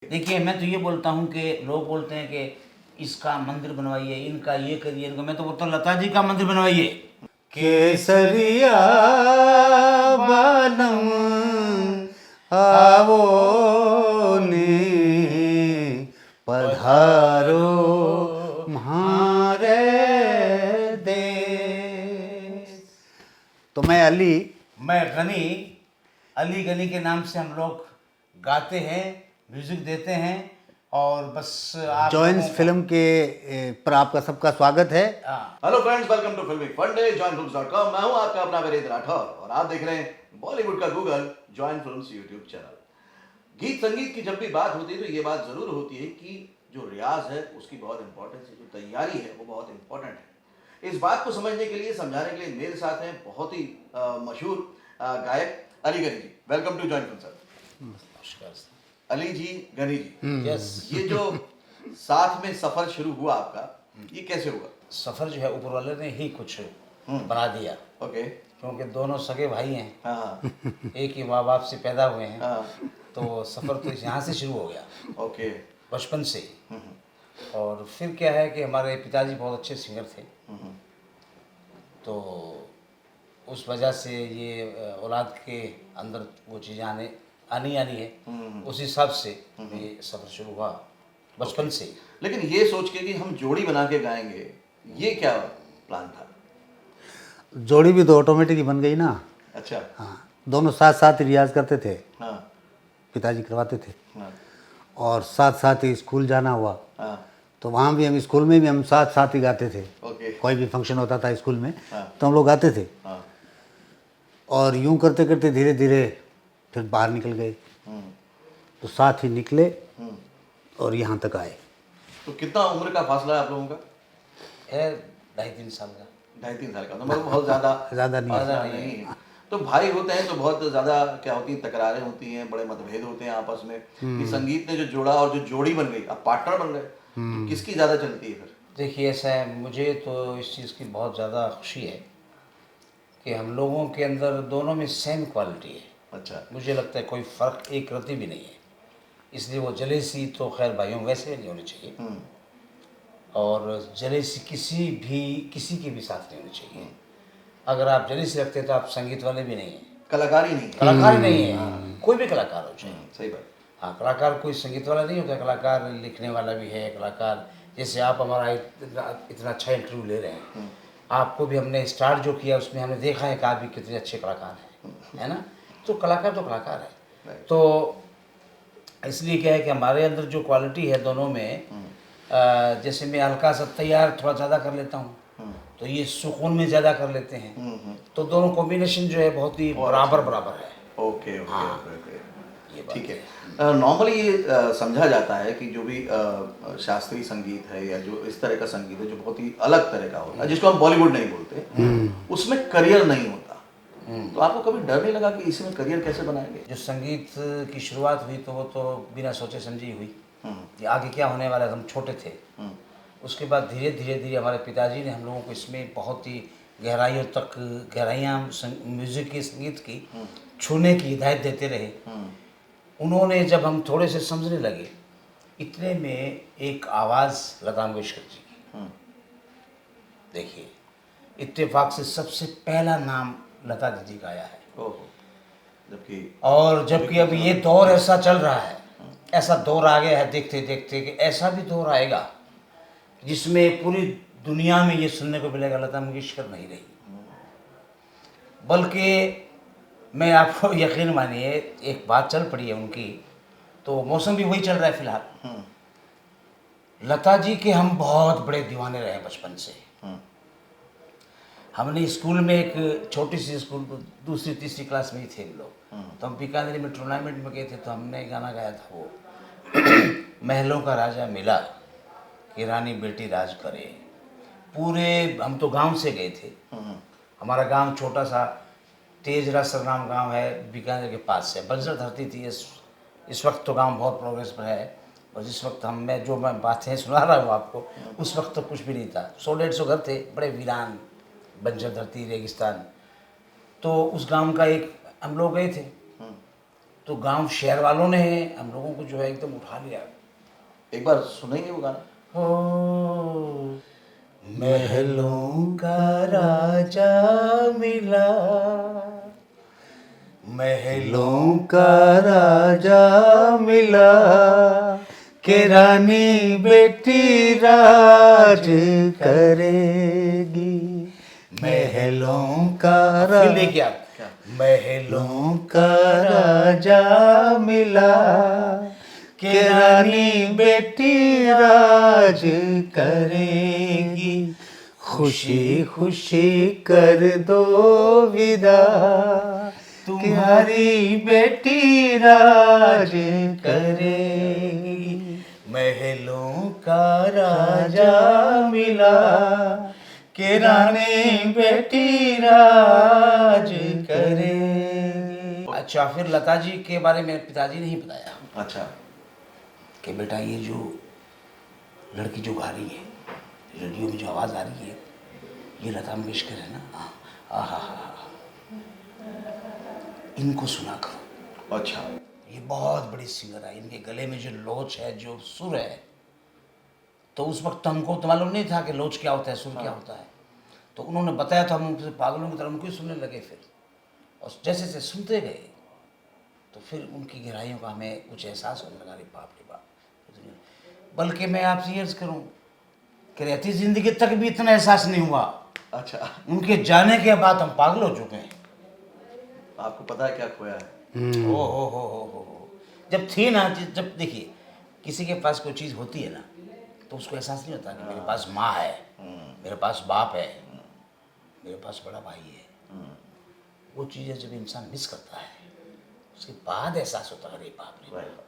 देखिए, मैं तो ये बोलता हूँ कि लोग बोलते हैं कि इसका मंदिर बनवाइए, इनका ये करिए, इनका, मैं तो बोलता हूँ लता जी का मंदिर बनवाइए। केसरिया बालम आवो ने पधारो म्हारे देश। तो मैं अली, मैं गनी, अली गनी के नाम से हम लोग गाते हैं, म्यूजिक देते हैं और बस आप जॉइंस लोगों को- फिल्म के पर आपका सबका स्वागत है। हाँ, हेलो फ्रेंड्स, वेलकम टू फिल्मी फंडे joinfilms.com। मैं हूं आपका अपना वीरेंद्र राठौर और आप देख रहे हैं बॉलीवुड का Google join films YouTube channel. गीत संगीत की जब भी बात होती है तो ये बात जरूर होती है कि जो रियाज है उसकी बहुत इंपॉर्टेंस है, जो तैयारी है वो बहुत इंपॉर्टेंट है। इस बात को समझने के लिए, समझाने के लिए मेरे साथ हैं बहुत ही मशहूर गायक Ali Ghani ji. Welcome to join film sir. नमस्कार। अली जी, गनी जी, यस, ये जो साथ में सफर शुरू हुआ आपका, ये कैसे हुआ? सफर जो है ऊपर वाले ने ही कुछ बना दिया, ओके। क्योंकि दोनों सगे भाई हैं, हाँ एक ही माँ बाप से पैदा हुए हैं, हाँ। तो सफर तो यहाँ से शुरू हो गया, ओके। बचपन से ही। और फिर क्या है कि हमारे पिताजी बहुत अच्छे सिंगर थे, तो उस वजह से ये औलाद के अंदर वो चीज़ें आनी है, उस हिसाब से ये सफ़र शुरू हुआ बचपन से ही। लेकिन ये सोच के कि हम जोड़ी बना के गाएंगे, ये क्या प्लान था? जोड़ी भी तो ऑटोमेटिक ही बन गई ना। अच्छा। हाँ, दोनों साथ साथ ही रियाज करते थे, हाँ पिताजी करवाते थे। हाँ और साथ साथ ही स्कूल जाना हुआ हाँ। तो वहाँ भी हम स्कूल में भी हम साथ साथ ही गाते थे। ओके। कोई भी फंक्शन होता था स्कूल में हाँ। तो हम लोग गाते थे। हाँ। और यूं करते करते धीरे धीरे फिर बाहर निकल गए, तो साथ ही निकले और यहाँ तक आए। तो कितना उम्र का फासला है आप लोगों का? है 2.5-3 साल का। 2.5-3 साल का, तो मतलब बहुत ज़्यादा ज़्यादा नहीं है। फासला नहीं है। तो भाई होते हैं तो बहुत ज़्यादा क्या होती हैं, तकरारें होती हैं, बड़े मतभेद होते हैं आपस में कि संगीत ने जो जोड़ा और जो जोड़ी बन गई, अब पार्टनर बन गए, तो किसकी ज़्यादा चलती है फिर? देखिए, ऐसा है, मुझे तो इस चीज़ की बहुत ज़्यादा खुशी है कि हम लोगों के अंदर दोनों में सेम क्वालिटी है। अच्छा। मुझे लगता है कोई फ़र्क एक रत्ती भी नहीं है, इसलिए वो जलेसी तो खैर भाइयों वैसे नहीं होनी चाहिए, और जलेसी किसी के भी साथ नहीं होनी चाहिए। अगर आप जलेसी रखते हैं तो आप संगीत वाले भी नहीं हैं, कलाकार ही नहीं है। कलाकार ही नहीं है, कोई भी कलाकार हो चाहे। सही बात। हाँ, कलाकार कोई संगीत वाला नहीं होता, कलाकार लिखने वाला भी है। कलाकार जैसे आप हमारा इतना अच्छा इंटरव्यू ले रहे हैं, आपको भी हमने स्टार्ट जो किया उसमें हमने देखा है कि आप भी कितने अच्छे कलाकार हैं, है ना। तो कलाकार है। तो इसलिए क्या है कि हमारे अंदर जो क्वालिटी है दोनों में, जैसे मैं हल्का सा तैयार थोड़ा ज़्यादा कर लेता हूँ, तो ये सुकून में ज़्यादा कर लेते हैं, तो दोनों कॉम्बिनेशन जो है बहुत ही बराबर है। ओके ओके हाँ। Okay okay. ये बात ठीक है। नॉर्मली ये समझा जाता है कि जो भी शास्त्रीय संगीत है या जो इस तरह का संगीत है जो बहुत ही अलग तरह का होता है, जिसको हम बॉलीवुड नहीं बोलते, उसमें करियर नहीं होता। तो आपको कभी डर नहीं लगा कि इसमें करियर कैसे बनाएंगे? जो संगीत की शुरुआत हुई तो वो तो बिना सोचे समझे ही हुई कि आगे क्या होने वाला है। हम छोटे थे, उसके बाद धीरे धीरे हमारे पिताजी ने हम लोगों को इसमें बहुत ही गहराइयाँ म्यूज़िक की, संगीत की छूने की हिदायत देते रहे। उन्होंने जब हम थोड़े से समझने लगे, इतने में एक आवाज़ लता मंगेशकर जी की, देखिए, इत्तेफाक से सबसे पहला नाम लता दीदी का आया है। ओहो। जबकि अब ये दौर ऐसा चल रहा है, ऐसा दौर आ गया है देखते देखते कि ऐसा भी दौर आएगा जिसमें पूरी दुनिया में ये सुनने को मिलेगा लता मंगेशकर नहीं रही। बल्कि मैं आपको यकीन मानिए, एक बात चल पड़ी है उनकी, तो मौसम भी वही चल रहा है फिलहाल। लता जी के हम बहुत बड़े दीवाने रहे बचपन से। हमने स्कूल में, एक छोटी सी स्कूल, दूसरी तीसरी क्लास में ही थे हम लोग, तो हम बीकानेर में टूर्नामेंट में गए थे, तो हमने गाना गाया था वो महलों का राजा मिला कि रानी बेटी राज करे। पूरे हम तो गांव से गए थे, हमारा गांव छोटा सा तेजरा नाम गांव है, बीकानेर के पास है, बंजर धरती थी। इस वक्त तो गांव बहुत प्रोग्रेस पर है, और जिस वक्त मैं बातें सुना रहा हूँ आपको, उस वक्त तो कुछ भी नहीं था। 100-150 घर थे, बड़े वीरान, बंजर धरती, रेगिस्तान। तो उस गांव का एक हम लोग गए थे, तो गांव शहर वालों ने हम लोगों को जो है एकदम उठा लिया। एक बार सुनेंगे वो गाना? हो महलों का राजा मिला, महलों का राजा मिला के रानी बेटी राज करेगी। महलों का फिर देखिए आप, महलों का राजा मिला के रानी बेटी राज करेगी। खुशी खुशी कर दो विदा तुम्हारी बेटी राज करेगी। महलों का राजा मिला के रानी बेटी राज करेगी। अच्छा, फिर लता जी के बारे में पिताजी ने ही बताया अच्छा। कि बेटा ये जो लड़की जो गा रही है, रेडियो में जो आवाज़ आ रही है, ये लता मंगेशकर है ना, इनको सुना करो। अच्छा। ये बहुत बड़ी सिंगर है, इनके गले में जो लोच है, जो सुर है, तो उस वक्त हमको तो मालूम नहीं था कि लोच क्या होता है, सुर क्या होता है। तो उन्होंने बताया तो हम उनसे पागलों की तरह उनको ही सुनने लगे फिर, और जैसे जैसे सुनते गए तो फिर उनकी गहराइयों का हमें कुछ एहसास होने लगा। रे बाप रे बाप। बल्कि मैं आपसे ये अर्ज़ करूँ कि रहती ज़िंदगी तक भी इतना एहसास नहीं हुआ। अच्छा। उनके जाने के बाद हम पागल हो चुके हैं। आपको पता है क्या खोया है? ओ हो। जब थी ना, जब देखिए किसी के पास कोई चीज़ होती है ना, तो उसको एहसास नहीं होता कि मेरे पास माँ है, मेरे पास बाप है, मेरे पास बड़ा भाई है। वो चीज़ें जब इंसान मिस करता है, उसके बाद एहसास होता है, अरे बाप रे बाप।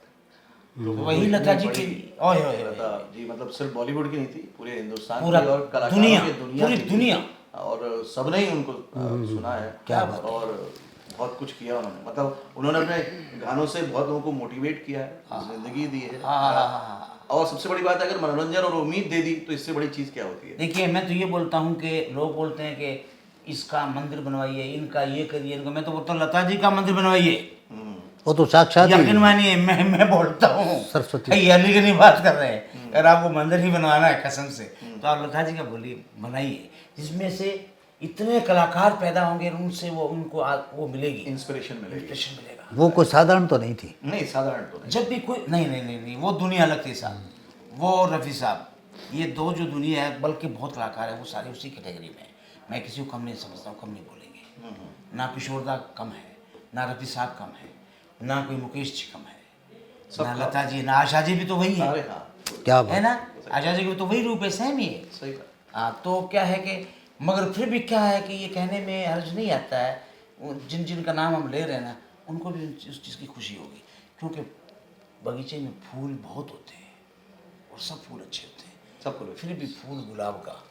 तो वही लता जी की, लता जी मतलब सिर्फ बॉलीवुड की नहीं थी, पूरे हिंदुस्तान पूरा की और कलाकारों दुनिया, की पूरी की थी। दुनिया। और सबने ही उनको सुना है। क्या बात है। और बहुत कुछ किया उन्होंने, मतलब उन्होंने अपने गानों से बहुत लोगों को मोटिवेट किया है, जिंदगी दी है। और सबसे बड़ी बात है, अगर मनोरंजन और उम्मीद दे दी तो इससे बड़ी चीज़ क्या होती है? देखिए, मैं तो ये बोलता हूँ कि लोग बोलते हैं कि इसका मंदिर बनवाइए, इनका ये करिए, इनका, मैं तो बोलता हूँ लता जी का मंदिर बनवाइए। वो तो साक्षात ही यकीन मानिए, मैं बोलता हूँ, सरस्वती। ये अली की नहीं बात कर रहे हैं। अगर आपको मंदिर ही बनवाना है कसम से, तो आप लता जी का बोलिए, बनाइए, जिसमें से इतने कलाकार पैदा होंगे, उनसे उनको वो मिलेगी, इंस्पिरेशन मिलेगी, इंस्पिरेशन मिलेगा। वो कोई साधारण तो नहीं थी। नहीं साधारण तो नहीं। जब भी कोई नहीं, वो दुनिया अलग थी साहब, वो और रफ़ी साहब, ये दो जो दुनिया है, बल्कि बहुत कलाकार है, वो सारे उसी कैटेगरी में है। मैं किसी को कम नहीं समझता हूँ, कम नहीं बोलेंगे। ना किशोरदा कम है, ना रफ़ी साहब कम है, ना कोई मुकेश जी कम है, ना लता जी, ना आशा जी भी तो वही है। अरे हाँ, क्या है बात। ना, आशा जी भी तो वही रूप है, सेम ही है। सही बात। हाँ, तो क्या है कि मगर फिर भी क्या है कि ये कहने में हर्ज नहीं आता है, जिन जिन का नाम हम ले रहे हैं ना, उनको भी उस चीज़ की खुशी होगी, क्योंकि बगीचे में फूल बहुत होते हैं और सब फूल अच्छे होते हैं, सबको फिर भी फूल गुलाब का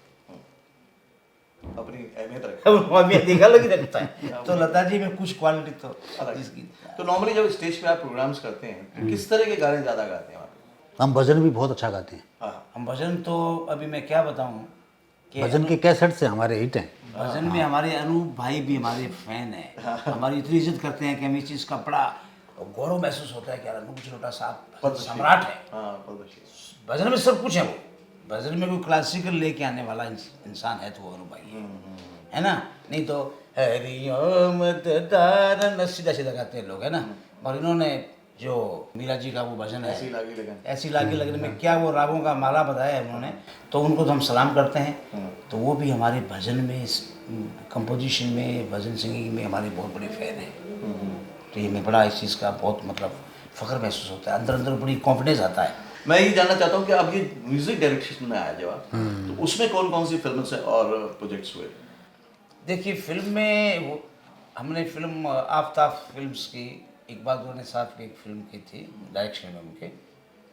अपनी अहमियत रखता हमें देखा लगी रखता है। तो लता जी में कुछ क्वालिटी तो अलग। जिसकी। तो नॉर्मली जब स्टेज पे आप प्रोग्राम्स करते हैं तो किस तरह के गाने ज़्यादा गाते हैं आप? हम भजन भी बहुत अच्छा गाते हैं। हाँ, हम भजन तो अभी मैं क्या बताऊं कि भजन के कैसेट से हमारे हिट हैं। भजन में हमारे अनूप भाई भी हमारे फैन हैं, हमारी इतनी इज्जत करते हैं कि हमें इस चीज़ का बड़ा गौरव महसूस होता है कि यार अनूप जलोटा साहब पद्मश्री। सम्राट है। हाँ, पद्मश्री। भजन में सब कुछ है, वो भजन में कोई क्लासिकल लेके आने वाला इंसान है तो वो अनूप भाई है ना। नहीं तो हरिओम तारन सीधा सीधा गाते हैं लोग, है ना। और इन्होंने जो मीरा जी का वो भजन है, ऐसी लागी लगन। ऐसी लागी लगने में क्या वो रागों का माला बताया है उन्होंने, तो उनको तो हम सलाम करते हैं। तो वो भी हमारे भजन में, कंपोजिशन में, भजन सिंगिंग में हमारे बहुत बड़े फैन हैं। तो ये मैं बड़ा इस चीज़ का बहुत मतलब फ़ख्र महसूस होता है, अंदर अंदर बड़ी कॉन्फिडेंस आता है। मैं ये जानना चाहता हूँ कि अब ये म्यूजिक डायरेक्शन में आया जब आप, तो उसमें कौन कौन सी फिल्म से और प्रोजेक्ट्स हुए? देखिए, फिल्म में वो हमने फिल्म आफ्ताब फिल्म्स की इकबाल दुरानी साहब की एक फिल्म की थी डायरेक्शन में उनके,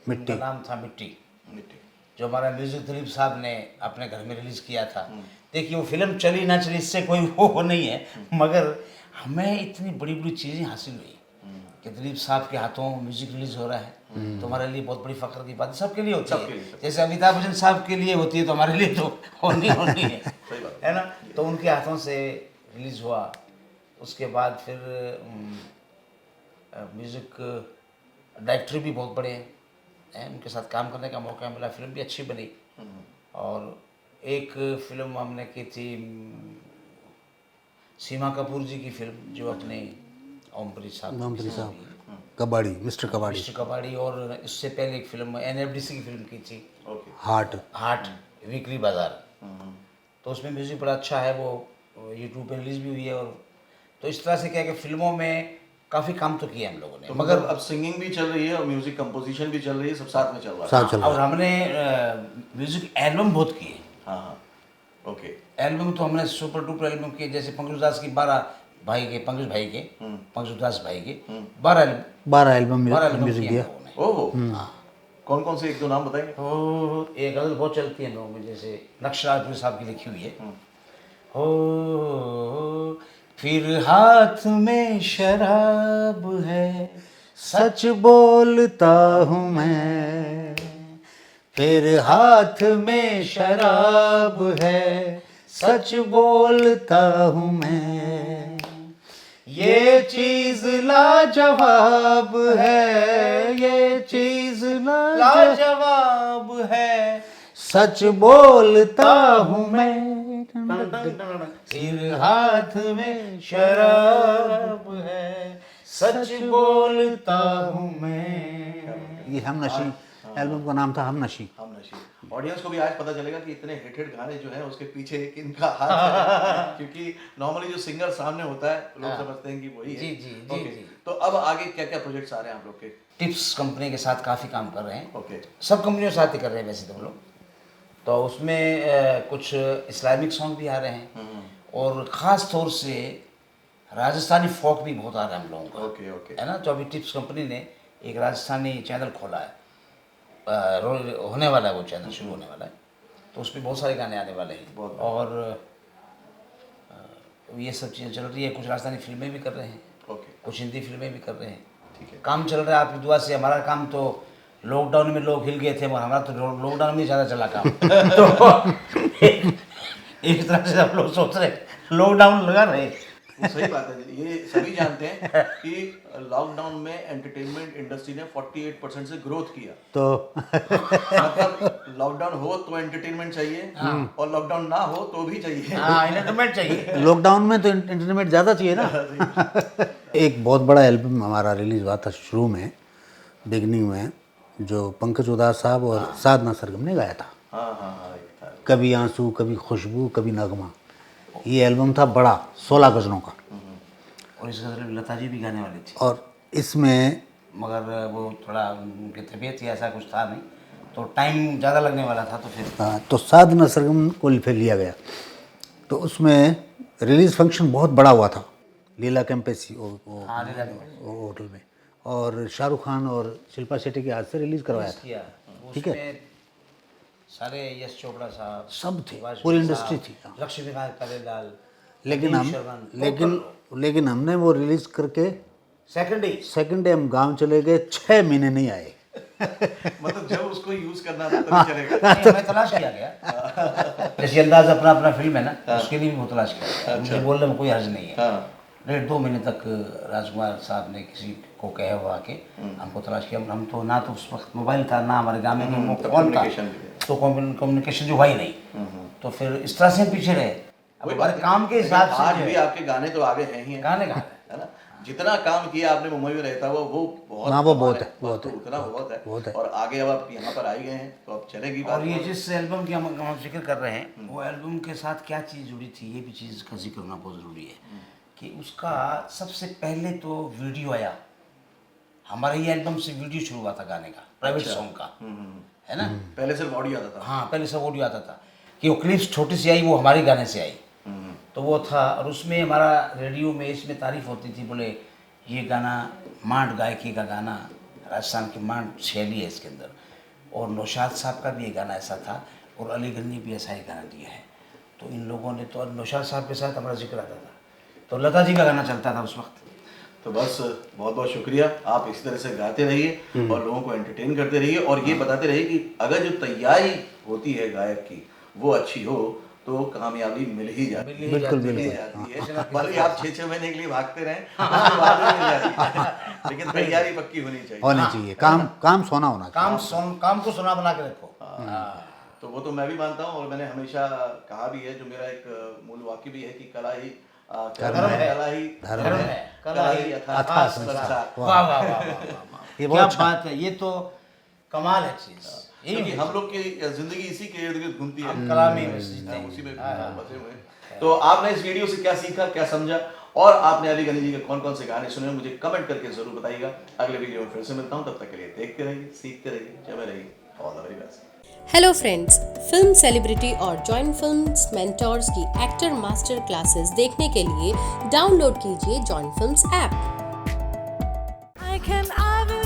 मिट्टी। उनका नाम था मिट्टी, मिट्टी। जो हमारा म्यूजिक दिलीप साहब ने अपने घर में रिलीज़ किया था। देखिए, वो फिल्म चली ना चली इससे कोई वो नहीं है, मगर हमें इतनी बड़ी बड़ी चीज़ें हासिल हुई कि दिलीप साहब के हाथों म्यूजिक रिलीज हो रहा है, तो हमारे लिए बहुत बड़ी फ़ख्र की बात है। सबके लिए होती सबके है, लिए। जैसे अमिताभ बच्चन साहब के लिए होती है, तो हमारे लिए तो होनी है सही बात। है ना। तो उनके हाथों से रिलीज़ हुआ, उसके बाद फिर म्यूज़िक डायरेक्टर भी बहुत बड़े हैं, उनके साथ काम करने का मौका मिला, फिल्म भी अच्छी बनी। और एक फिल्म हमने की थी सीमा कपूर जी की फिल्म, जो अपने ओमपुरी साहब कबाड़ी, मिस्टर कबाड़ी, मिस्टर कबाड़ी, और इससे पहले एक फिल्म एनएफडीसी की फिल्म की थी हार्ट, वीकली बाजार। तो उसमें म्यूज़िक बड़ा अच्छा है, वो यूट्यूब पे रिलीज़ भी हुई है। और तो इस तरह से क्या है कि फिल्मों में काफ़ी काम तो किया हम लोगों ने, तो मगर अब सिंगिंग भी चल रही है और म्यूजिक कंपोजिशन भी चल रही है, सब साथ में चल रहा है। साथ चल रहा और हमने म्यूज़िक एल्बम बहुत किए। हाँ हाँ, ओके। एल्बम तो हमने सुपर डुपर एल्बम किए, जैसे पंकज दास की 12 भाई के, पंकज भाई के, पंकज दास भाई के 12 एल्बम एल्बम म्यूजिक किए दिया। हम लोगों ने। ओहो, कौन कौन से एक दो नाम बताएंगे? हो एक गज़ल बहुत चलती है लोगों में, जैसे नक्शराजपुरी साहब की लिखी हुई है। हो फिर हाथ में शराब है, सच बोलता हूँ मैं, फिर हाथ में शराब है, सच बोलता हूँ मैं, ये चीज लाजवाब है, ये चीज लाजवाब है, सच बोलता हूँ मैं, फिर हाथ में शराब है, सच बोलता हूँ मैं। ये हम नशी एल्बम का नाम था, हम नशी। हम नशी। ऑडियंस को भी आज पता चलेगा कि इतने हिट गाने जो हैं उसके पीछे किनका हाथ है, क्योंकि नॉर्मली जो सिंगर सामने होता है लोग समझते हैं कि वही है। जी। ओके, तो अब आगे क्या क्या प्रोजेक्ट्स आ रहे हैं आप लोग के? टिप्स कंपनी के साथ काफ़ी काम कर रहे हैं। ओके, सब कंपनियों के साथ ही कर रहे हैं वैसे तो हम लोग। तो उसमें कुछ इस्लामिक सॉन्ग भी आ रहे हैं, और ख़ास तौर से राजस्थानी फोक भी बहुत आ रहा है हम लोगों का। Okay, okay. है ना। तो अभी टिप्स कंपनी ने एक राजस्थानी चैनल खोला है, होने वाला है वो चैनल, शुरू होने वाला है। तो उसमें बहुत सारे गाने आने वाले हैं, बहुत और ये सब चीज़ें चल रही है। कुछ राजस्थानी फिल्में भी कर रहे हैं, ओके, कुछ हिंदी फिल्में भी कर रहे हैं। ठीक है। काम चल रहा है आपकी दुआ से। हमारा काम तो लॉकडाउन में लोग हिल गए थे, मगर हमारा तो लॉकडाउन में ज़्यादा चला काम। तो एक तरह से हम लोग सोच रहे लॉकडाउन लगा रहे। वो सही बात है, ये सभी जानते हैं कि लॉकडाउन में एंटरटेनमेंट इंडस्ट्री ने 48% से ग्रोथ किया। तो मतलब लॉकडाउन हो तो एंटरटेनमेंट चाहिए, और लॉकडाउन ना हो तो भी चाहिए। हाँ, एंटरटेनमेंट चाहिए। लॉकडाउन में तो इंटरनेट ज़्यादा चाहिए ना। एक बहुत बड़ा एल्बम हमारा रिलीज़ हुआ था शुरू में, बिगनिंग में, जो पंकज उदास साहब और साधना सरगम ने गाया था। हाँ, एक था। कभी आंसू, कभी खुशबू, कभी नगमा। ये एल्बम था बड़ा, 16 गज़लों का। और इस गज़ल में लता जी भी गाने वाली थी, और इसमें मगर वो थोड़ा उनकी तबीयत ही ऐसा कुछ था नहीं, तो टाइम ज़्यादा लगने वाला था, तो फिर तो साधना सरगम को फिर लिया गया। तो उसमें रिलीज़ फंक्शन बहुत बड़ा हुआ था, लीला कैंपस हाँ, लीला कैंपस होटल में, और शाहरुख खान और शिल्पा शेट्टी के हाथ से रिलीज़ करवाया था। किया। ठीक है। उसमें सारे यश चोपड़ा साहब, सब थे, सुभाष पूरी घई इंडस्ट्री साहब, थी। लक्ष्मीकांत प्यारेलाल, लेकिन अदीप हम श्रवण, लेकिन हमने वो रिलीज़ करके सेकंड डे हम गांव चले गए, 6 महीने नहीं आए। मतलब जब उसको यूज करना था तभी चलेगा। हमें तलाश किया गया। जैसे अंदाज अपना अपना फिल्म है ना, उसके लिए भी बहुत तलाश किया गया। मुझे बोलने में कोई हर्ज नहीं है। 1.5-2 महीने तक राजकुमार साहब ने किसी को कहे हुआ के हमको तलाश किया। हम तो ना तो उस वक्त मोबाइल था, ना हमारे गाँव में फोन था, तो कम्युनिकेशन जो हुआ ही नहीं। तो फिर इस तरह से हम पीछे रहे। अब हमारे काम के हिसाब से आज भी आपके गाने तो आगे हैं ही हैं। गाने गा है ना। जितना काम किया आपने मुंबई में रहता हुआ वो बहुत, हाँ, वो बहुत है, तो उतना बहुत है। और आगे अब आप यहाँ पर आई गए हैं तो अब चलेगी बात। और ये जिस एल्बम की हम जिक्र कर रहे हैं, वो एल्बम के साथ क्या चीज़ जुड़ी थी, ये भी चीज़ का जिक्र करना बहुत ज़रूरी है कि उसका सबसे पहले तो वीडियो आया। हमारे ये एल्बम से वीडियो शुरू हुआ था गाने का, प्राइवेट सॉन्ग का, है ना। पहले सिर्फ ऑडियो आता था। हाँ, पहले सब ऑडियो आता था कि वो क्लिप्स छोटी सी आई, वो हमारे गाने से आई, तो वो था। और उसमें हमारा रेडियो में इसमें तारीफ होती थी, बोले ये गाना मांड गायकी का गाना, राजस्थान की मांड शैली है इसके अंदर। और नौशाद साहब का भी ये गाना ऐसा था, और अलीगढ़ ने भी ऐसा ही गाना दिया है। तो इन लोगों ने तो, नौशाद साहब के साथ हमारा जिक्र आता था, तो लता जी का गाना चलता था उस वक्त। तो बस बहुत बहुत शुक्रिया, आप इसी तरह से गाते रहिए और लोगों को एंटरटेन करते रहिए, और ये बताते रहिए कि अगर जो तैयारी होती है गायक की वो अच्छी हो तो कामयाबी मिल ही जाती है। बिल्कुल, मिल ही बिल्कुल। जाती है। भले ही आप 6-6 महीने के लिए भागते रहें, उसके बाद में मिल जाती है। लेकिन तैयारी पक्की होनी चाहिए। होनी चाहिए, काम सोना होना चाहिए। काम को सोना बना के रखो। तो वो तो मैं भी मानता हूँ, और मैंने हमेशा कहा भी है, जो मेरा एक मूल वाक्य भी है कि कला ही धर्म है, कला ही धर्म है, कला ही अथाह संसार। वाह वाह वाह वाह वाह, ये बहुत क्या अच्छा। बात है, ये तो कमाल है चीज। क्योंकि हम लोग की जिंदगी इसी के इर्द गिर्द घूमती है, हम कला में बस जीते हैं। उसी में बसे हुए हैं। तो आपने इस वीडियो से क्या सीखा, क्या समझा, और आपने अली गनी जी के कौन कौन से गाने सुने, मुझे कमेंट करके जरूर बताइएगा। अगले वीडियो में फिर से मिलता हूँ, तब तक के लिए देखते रहिए, सीखते रहिए, जमे रहिए। All the very best. Hello friends, film celebrity और जॉइन फिल्म्स मेंटोर्स की एक्टर मास्टर क्लासेस देखने के लिए डाउनलोड कीजिए join films app. I can either